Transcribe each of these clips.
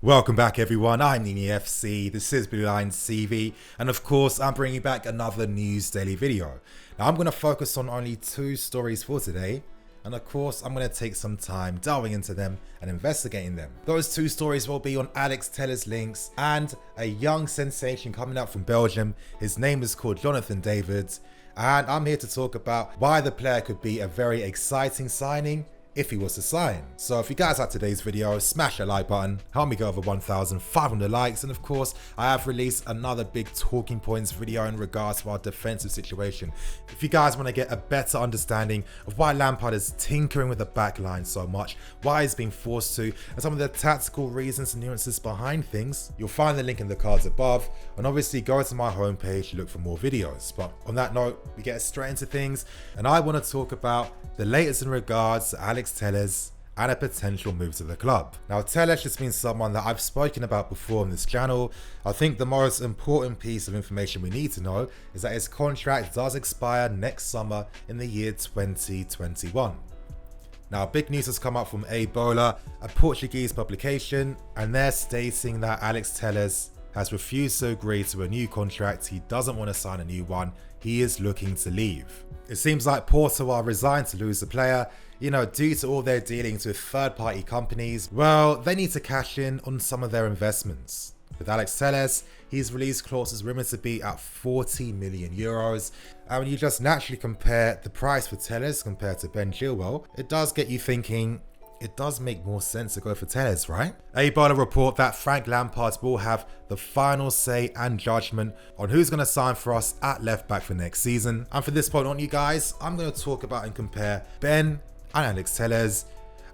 Welcome back everyone, I'm Nini FC, this is Blue Line CV, and of course I'm bringing back another news daily video. Now I'm going to focus on only two stories for today, and of course I'm going to take some time delving into them and investigating them. Those two stories will be on Alex Telles links and a young sensation coming out from Belgium. His name is called Jonathan David, and I'm here to talk about why the player could be a very exciting signing if he was to sign. So if you guys like today's video, smash that like button, help me go over 1,500 likes, and of course I have released another big talking points video in regards to our defensive situation. If you guys want to get a better understanding of why Lampard is tinkering with the back line so much, why he's being forced to, and some of the tactical reasons and nuances behind things, you'll find the link in the cards above, and obviously go to my homepage to look for more videos. But on that note, we get straight into things, and I want to talk about the latest in regards to Alex Telles and a potential move to the club. Now, Telles has been someone that I've spoken about before on this channel. I think the most important piece of information we need to know is that his contract does expire next summer in the year 2021. Now, big news has come up from Bola, a Portuguese publication, and they're stating that Alex Telles has refused to agree to a new contract. He doesn't want to sign a new one. He is looking to leave. It seems like Porto are resigned to lose the player, due to all their dealings with third-party companies. Well, they need to cash in on some of their investments. With Alex Telles, his release clause is rumored to be at 40 million euros. And when you just naturally compare the price for Telles compared to Ben Chilwell, it does get you thinking, it does make more sense to go for Telles, right? Bola report that Frank Lampard will have the final say and judgment on who's going to sign for us at left back for next season. And for this point on, you guys, I'm going to talk about and compare Ben and Alex Telles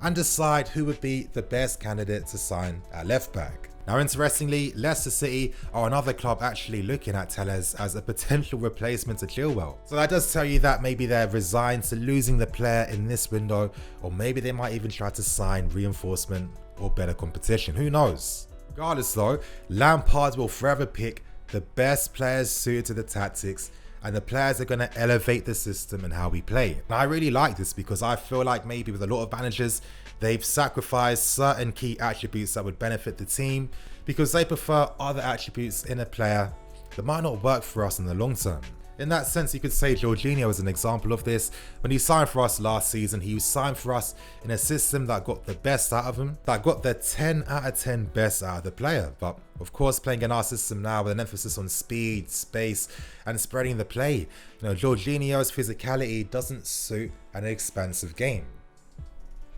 and decide who would be the best candidate to sign at left back. Now, interestingly, Leicester City are another club actually looking at Telles as a potential replacement to Chilwell. So that does tell you that maybe they're resigned to losing the player in this window, or maybe they might even try to sign reinforcement or better competition. Who knows? Regardless though, Lampard will forever pick the best players suited to the tactics, and the players are going to elevate the system and how we play. Now, I really like this because I feel like maybe with a lot of managers, they've sacrificed certain key attributes that would benefit the team because they prefer other attributes in a player that might not work for us in the long term. In that sense, you could say Jorginho is an example of this. When he signed for us last season, he signed for us in a system that got the best out of him, that got the 10 out of 10 best out of the player. But of course, playing in our system now with an emphasis on speed, space, and spreading the play, Jorginho's physicality doesn't suit an expansive game.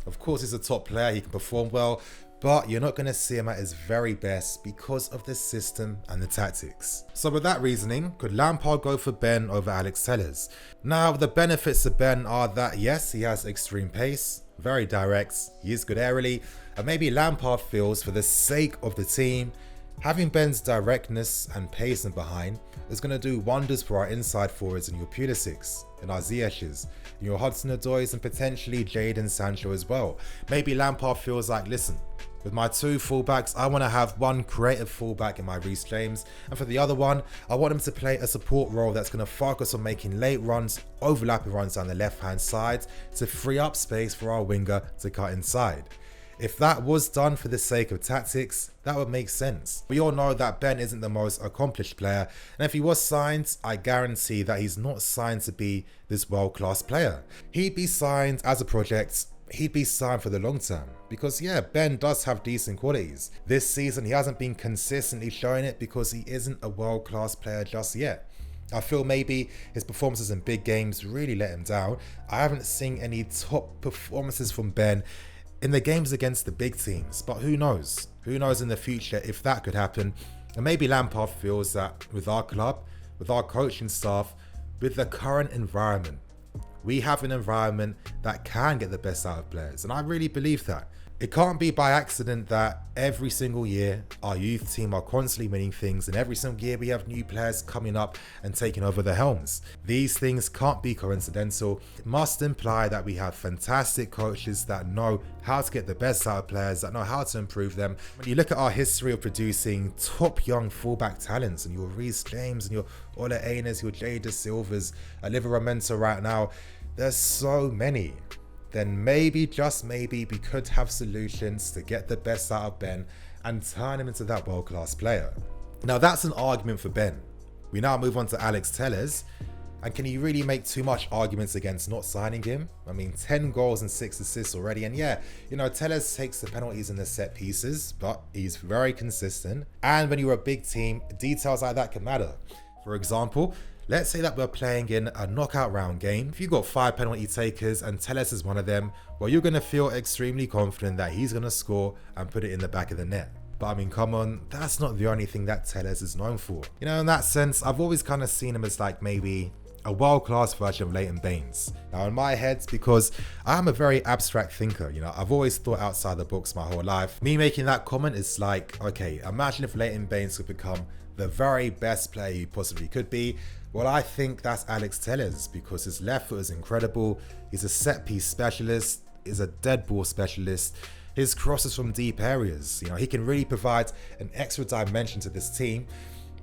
Of course, he's a top player, he can perform well, but you're not going to see him at his very best because of the system and the tactics. So with that reasoning, could Lampard go for Ben over Alex Telles? Now, the benefits of Ben are that yes, he has extreme pace, very direct, he is good aerially, and maybe Lampard feels for the sake of the team, having Ben's directness and pace in behind is going to do wonders for our inside forwards in your Pulisics, in our Ziyech's, in your Hudson-Odois, and potentially Jadon Sancho as well. Maybe Lampard feels like, listen, with my two fullbacks, I want to have one creative fullback in my Reece James, and for the other one, I want him to play a support role that's going to focus on making late runs, overlapping runs down the left-hand side to free up space for our winger to cut inside. If that was done for the sake of tactics, that would make sense. We all know that Ben isn't the most accomplished player, and if he was signed, I guarantee that he's not signed to be this world-class player. He'd be signed as a project, he'd be signed for the long term. Because yeah, Ben does have decent qualities. This season, he hasn't been consistently showing it because he isn't a world-class player just yet. I feel maybe his performances in big games really let him down. I haven't seen any top performances from Ben in the games against the big teams, but who knows? Who knows in the future if that could happen? And maybe Lampard feels that with our club, with our coaching staff, with the current environment, we have an environment that can get the best out of players, and I really believe that. It can't be by accident that every single year our youth team are constantly winning things, and every single year we have new players coming up and taking over the helms. These things can't be coincidental. It must imply that we have fantastic coaches that know how to get the best out of players, that know how to improve them. When you look at our history of producing top young fullback talents, and your Reece James and your Ola Aina's, your Jada Silvers, Liveramento right now, there's so many. Then maybe, just maybe, we could have solutions to get the best out of Ben and turn him into that world-class player. Now that's an argument for Ben. We now move on to Alex Telles. And can you really make too much arguments against not signing him? I mean, 10 goals and 6 assists already. And yeah, you know, Telles takes the penalties and the set pieces, but he's very consistent. And when you're a big team, details like that can matter. For example, let's say that we're playing in a knockout round game. If you've got 5 penalty takers and Telles is one of them, well, you're going to feel extremely confident that he's going to score and put it in the back of the net. But I mean, come on, that's not the only thing that Telles is known for. You know, in that sense, I've always kind of seen him as like maybe a world-class version of Leighton Baines. Now in my head, because I'm a very abstract thinker, you know, I've always thought outside the box my whole life. Me making that comment is like, okay, imagine if Leighton Baines could become the very best player he possibly could be. Well, I think that's Alex Telles, because his left foot is incredible. He's a set piece specialist, he's a dead ball specialist. His crosses from deep areas, you know, he can really provide an extra dimension to this team.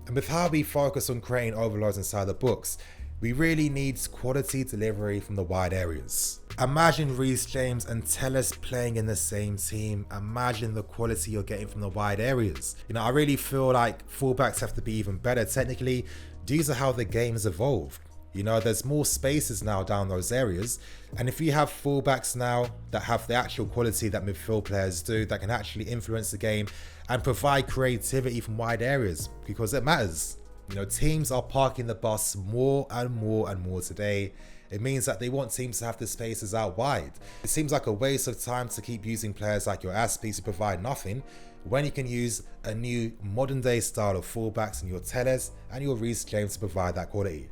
And with how we focus on creating overloads inside the box, we really need quality delivery from the wide areas. Imagine Reece James and Telles playing in the same team. Imagine the quality you're getting from the wide areas. You know, I really feel like fullbacks have to be even better technically. These are how the game has evolved. You know, there's more spaces now down those areas. And if you have fullbacks now that have the actual quality that midfield players do, that can actually influence the game and provide creativity from wide areas, because it matters. You know, teams are parking the bus more and more and more today. It means that they want teams to have the spaces out wide. It seems like a waste of time to keep using players like your Aspies to provide nothing, when you can use a new modern day style of fullbacks in your Telles and your Reece James to provide that quality.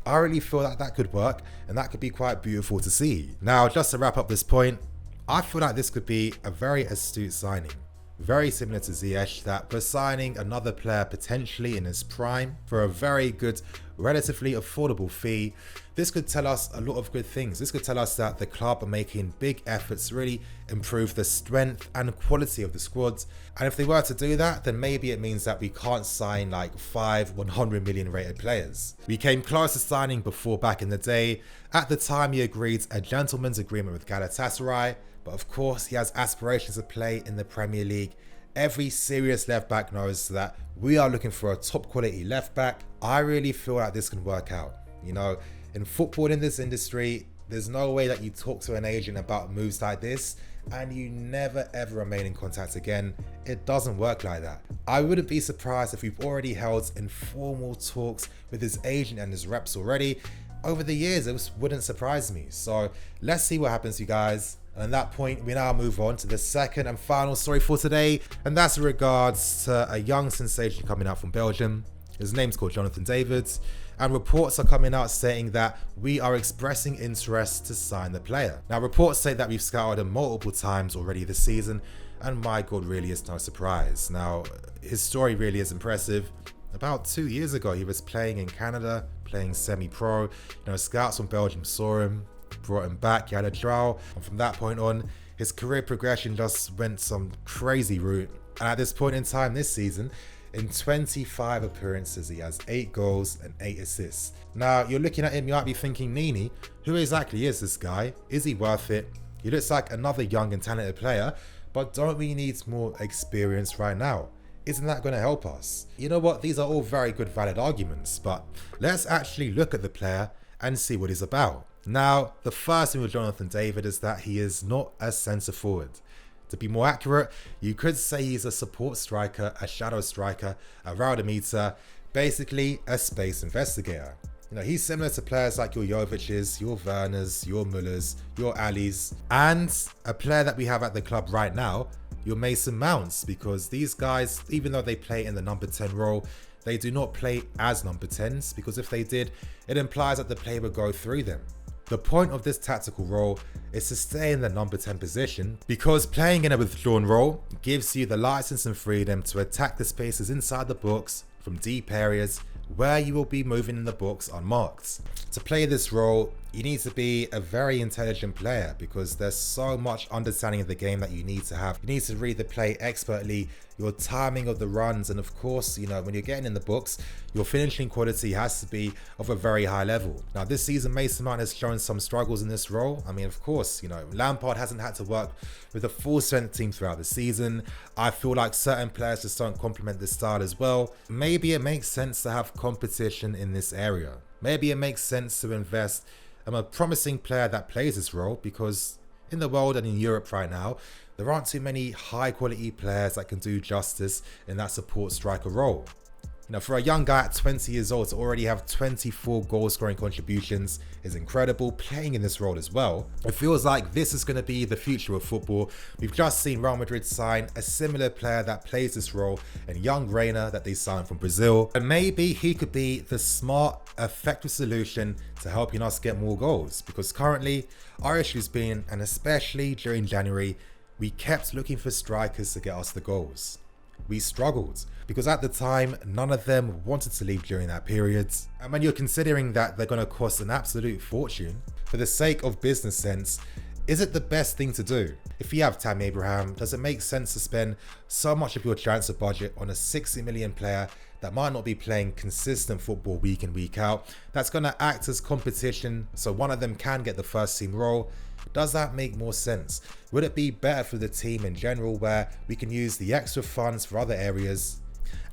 I really feel that that could work, and that could be quite beautiful to see. Now, just to wrap up this point, I feel like this could be a very astute signing. Very similar to Ziyech, that we're signing another player potentially in his prime for a very good, relatively affordable fee. This could tell us a lot of good things. This could tell us that the club are making big efforts to really improve the strength and quality of the squad. And if they were to do that, then maybe it means that we can't sign like 5 100 million rated players. We came close to signing before back in the day. At the time, he agreed a gentleman's agreement with Galatasaray. But of course, he has aspirations to play in the Premier League. Every serious left back knows that we are looking for a top quality left back. I really feel like this can work out. You know, in football, in this industry, there's no way that you talk to an agent about moves like this and you never ever remain in contact again. It doesn't work like that. I wouldn't be surprised if we've already held informal talks with his agent and his reps already. Over the years, it wouldn't surprise me. So let's see what happens, you guys. And at that point, we now move on to the second and final story for today. And that's in regards to a young sensation coming out from Belgium. His name's called Jonathan David. And reports are coming out saying that we are expressing interest to sign the player. Now, reports say that we've scouted him multiple times already this season. And my God, really is no surprise. Now, his story really is impressive. About 2 years ago, he was playing in Canada, playing semi-pro. You know, scouts from Belgium saw him, brought him back, he had a trial, and from that point on, his career progression just went some crazy route. And at this point in time this season, in 25 appearances, he has 8 goals and 8 assists. Now, you're looking at him, you might be thinking, Nini, who exactly is this guy? Is he worth it? He looks like another young and talented player, but don't we need more experience right now? Isn't that going to help us? You know what? These are all very good, valid arguments, but let's actually look at the player and see what he's about. Now, the first thing with Jonathan David is that he is not a centre forward. To be more accurate, you could say he's a support striker, a shadow striker, a Raudemeter, basically a space investigator. You know, he's similar to players like your Jovic's, your Werners, your Müllers, your Ali's, and a player that we have at the club right now, your Mason Mounts, because these guys, even though they play in the number 10 role, they do not play as number 10s, because if they did, it implies that the play would go through them. The point of this tactical role is to stay in the number 10 position, because playing in a withdrawn role gives you the license and freedom to attack the spaces inside the box from deep areas where you will be moving in the box unmarked. To play this role, you need to be a very intelligent player because there's so much understanding of the game that you need to have. You need to read the play expertly, your timing of the runs, and of course, you know, when you're getting in the books, your finishing quality has to be of a very high level. Now, this season, Mason Mount has shown some struggles in this role. I mean, of course, you know, Lampard hasn't had to work with a full strength team throughout the season. I feel like certain players just don't complement this style as well. Maybe it makes sense to have competition in this area. Maybe it makes sense to invest in a promising player that plays this role, because in the world and in Europe right now, there aren't too many high quality players that can do justice in that support striker role. You know, for a young guy at 20 years old to already have 24 goal scoring contributions is incredible, playing in this role as well. It feels like this is going to be the future of football. We've just seen Real Madrid sign a similar player that plays this role in young Reina that they signed from Brazil. And maybe he could be the smart, effective solution to helping us get more goals, because currently our issue's been, and especially during January, we kept looking for strikers to get us the goals. We struggled because at the time none of them wanted to leave during that period, and when you're considering that they're going to cost an absolute fortune, for the sake of business sense, is it the best thing to do? If you have Tammy Abraham, does it make sense to spend so much of your transfer budget on a 60 million player that might not be playing consistent football week in, week out, that's going to act as competition so one of them can get the first team role? Does that make more sense? Would it be better for the team in general, where we can use the extra funds for other areas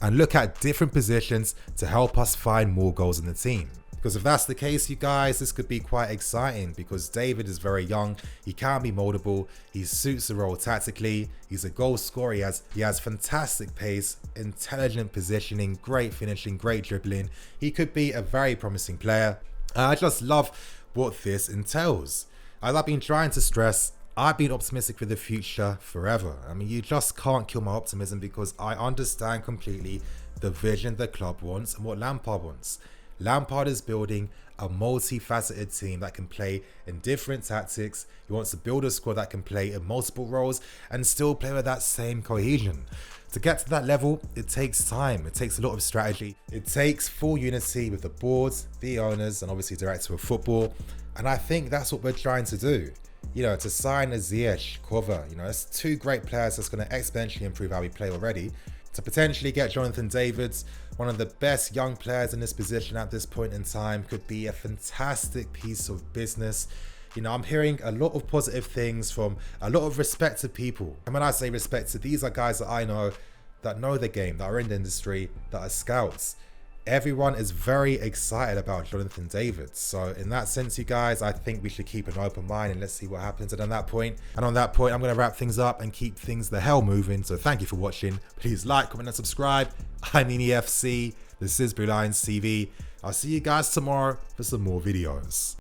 and look at different positions to help us find more goals in the team? Because if that's the case, you guys, this could be quite exciting, because David is very young, he can be moldable, he suits the role tactically, he's a goal scorer, he has fantastic pace, intelligent positioning, great finishing, great dribbling. He could be a very promising player. I just love what this entails. As I've been trying to stress, I've been optimistic for the future forever. I mean, you just can't kill my optimism, because I understand completely the vision the club wants and what Lampard wants. Lampard is building a multifaceted team that can play in different tactics. He wants to build a squad that can play in multiple roles and still play with that same cohesion. To get to that level, it takes time. It takes a lot of strategy. It takes full unity with the board, the owners, and obviously director of football. And I think that's what we're trying to do. You know, to sign a Ziyech, Cover, you know, it's two great players that's going to exponentially improve how we play already. To potentially get Jonathan Davids, one of the best young players in this position at this point in time, could be a fantastic piece of business. You know, I'm hearing a lot of positive things from a lot of respected people. And when I say respected, these are guys that I know the game, that are in the industry, that are scouts. Everyone is very excited about Jonathan David. So in that sense, you guys, I think we should keep an open mind and let's see what happens. And on that point, I'm going to wrap things up and keep things the hell moving. So thank you for watching. Please like, comment, and subscribe. I'm EFC. This is Blue Lions TV. I'll see you guys tomorrow for some more videos.